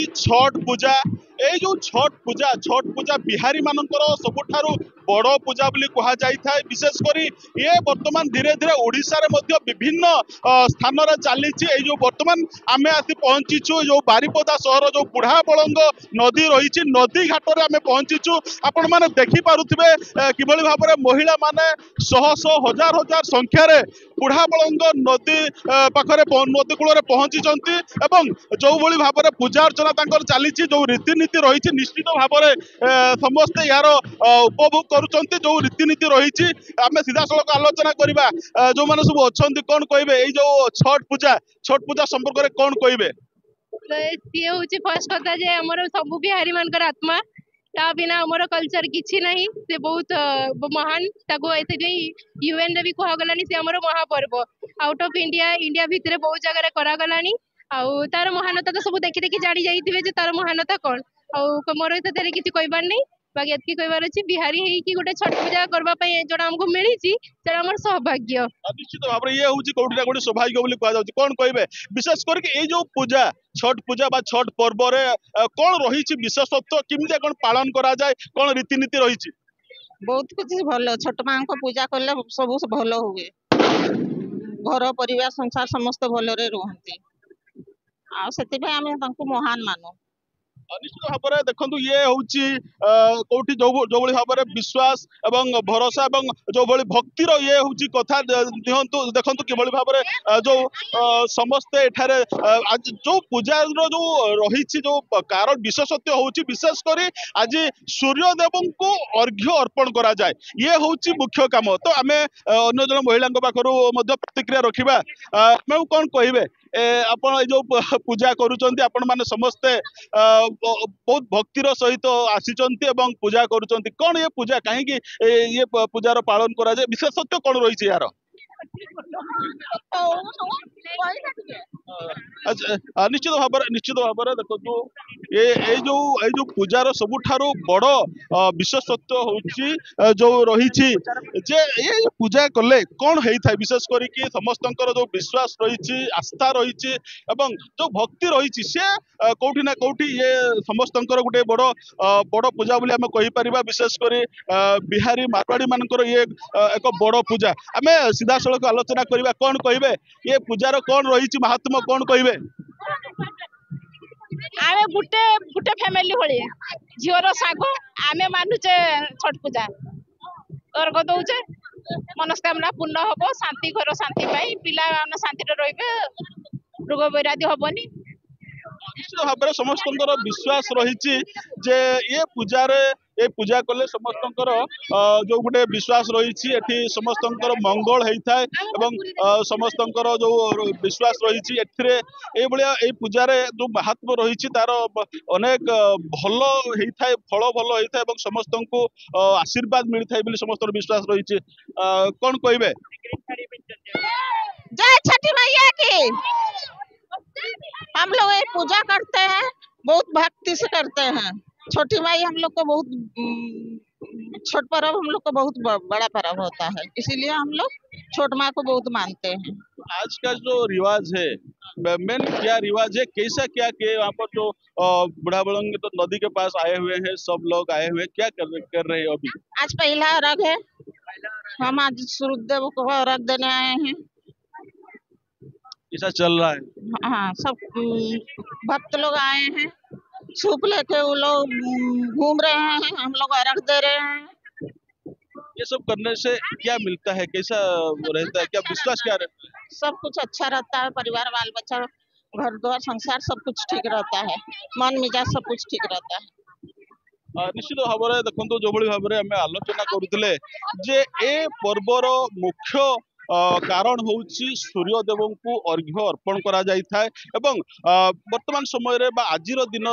होउची छठ पूजा। ए जो छठ पूजा बिहारी मानकर सबुठारु बड़ पूजा बोली कहा जाय थाए। विशेष करी ये वर्तमान धीरे धीरे ओडिशा रे मध्य विभिन्न स्थान रे चलीची। ए जो वर्तमान आमे आसी पहुंचीचु जो बारिपदा सहर जो बुढ़ा बलंग नदी रही नदी घाट रे आमे पहुंचीचु। आपण माने देखि पारुथिबे किबळी भाबरे महिला माने शह शह हजार हजार संख्या रे बुढ़ा बलंग नदी पाखरे नदी कूल पहुंची जो भली भाव में पूजा अर्चना तांकर चलीची जो रीतिनीति रही निश्चित भाव में समस्ते यार उपभोग करुँच जो रीतिनीति रही आम सीधा सड़क आलोचना करवा जो मैंने सब अच्छा कौन कहे जो छठ पूजा संपर्क में कौन कहे सी हूँ फर्स्ट कथा जे आमर सब बिहारी मान आत्मा ता बिना आमर कल्चर किसी ना से बहुत महान यूएन रे भी कहगलानी से आमर महापर्व आउट ऑफ इंडिया भितर बहुत जगह करागलानी आउ तार महानता तो सब देखी देखी जानी जाइए तार महानता कौन आउ मोर किसी कहबार नहीं बाकी एतकी कहबार अच्छी बिहारी है गोटे छठ पूजा करने जोड़ा आमको मिली आम सौभाग्य निश्चित भाव में ये हूँ कौटी ना कौटी सौभाग्य बोली कह कौन कहे विशेष करके ये जो पूजा छठ पूजा बा छठ पर्व रे कौन रही विशेषत्व किमिया कौन पालन करा जाए कौन रीतिनीति रही बहुत कुछ भल छठ माँ को पूजा कले सब भल हुए घर परिवार संसार समस्त भलरे रुहंती आ सेति आम महान मानु निश्चित भाव में देखो ये हूँ कौटी जो भाव में विश्वास एवं भरोसा एवं जो भली भक्तिर ये हूँ कथा दिहंतु देखो कि भाव में जो समस्ते एठारे जो पूजार जो रही जो कारण विशेषत्व हूँ विशेषकर आज सूर्यदेव को अर्घ्य अर्पण करा जाए ये हूँ मुख्य काम तो आम अन्य जन महिला पाखु प्रतिक्रिया रखा मैं कौन कहे आपण जो पूजा करुचंती आपण माने समस्ते बहुत भक्तिर सहित आसीचंती एवं पूजा करुचंती कौन ये पूजा कहीं ये पूजार पालन करा जाए विशेषत्व कौन रही यार निश्चित भाव में देखो ये जो पूजार सबुठारु बड़ विशेषत्व हूँ जो रही जे ये पूजा कले कौन होता है विशेष करके समस्त जो विश्वास रही आस्था रही जो भक्ति रही से कौटी ना कौटी ये समस्त गोटे बड़ बड़ पूजा बोली आम कहीपर विशेषकर बिहारी मारवाड़ी मानकर ये एक बड़ पूजा आम सीधा सड़क आलोचना करवा कौन कहे ये पूजार कौन रही महात्मा कौन कहे आमे गुटे गुटे फैमिली भली झीवर सागो आमे मानुचे छठ पूजा अर्घ दउचे मनस्कामना पूर्ण हबो शांति घर शांति पाई पिला शांति रहिबे रोग बैरादी हबनी निश्चित भाव में समस्त विश्वास रही जे ये पूजा कले समस्त जो गोटे विश्वास रही समस्त मंगल होता है समस्त जो विश्वास रही पूजार जो महात्मा रही तार अनेक भल होता है फल भल होता है समस्त को आशीर्वाद मिलता है समस्त विश्वास रही कौन कहे जय छठी मैया की हम लोग ये पूजा करते हैं बहुत भक्ति से करते हैं छोटी माई हम लोग को बहुत छठ पर्व हम लोग को बहुत बड़ा पर्व होता है इसीलिए हम लोग छोट माँ को बहुत मानते हैं। आज का जो रिवाज है मेन क्या रिवाज है कैसा क्या के वहाँ पर जो बुढ़ा बलंग तो नदी के पास आए हुए हैं सब लोग आए हुए हैं क्या कर रहे हैं अभी आज पहला अर्घ है हम आज सूर्यदेव को अर्घ देने आए हैं ऐसा चल रहा है हाँ सब भक्त लोग आए हैं सूप लेके वो लोग घूम रहे हैं हम लोग अर्घ दे रहे हैं ये सब करने से क्या मिलता है कैसा रहता है क्या विश्वास क्या रहता है सब कुछ अच्छा रहता है परिवार बाल बच्चा घर द्वार संसार सब कुछ ठीक रहता है मन मिजाज सब कुछ ठीक रहता है निश्चित भाव में देखो जो भाव में आम आलोचना करुले जे ए पर्वर मुख्य कारण हूँ सूर्यदेव को अर्घ्य अर्पण करा जाए वर्तमान समय आज दिन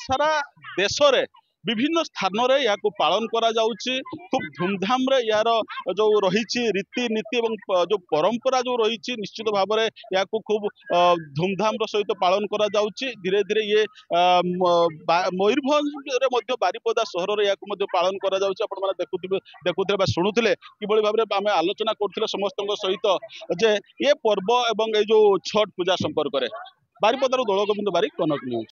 सारा देश रे विभिन्न स्थान रे या पालन करा जाउची खूब धूमधाम रे यार जो रही रीतिनीति जो परंपरा जो रही निश्चित भाव में या खूब धूमधाम सहित पालन करा जाउची धीरे धीरे ये मयूरभंज रे मध्य बारिपदा सहर रे या पालन करा जाउची आपण माने देखुथिले शुणुथिले किबळी भाव में आमे आलोचना करथिले समस्त सहित जे ये पर्व एवं ये जो छठ पूजा संपर्क रे बारिपदार दौलगोविंद बारिक कनक न्यूज।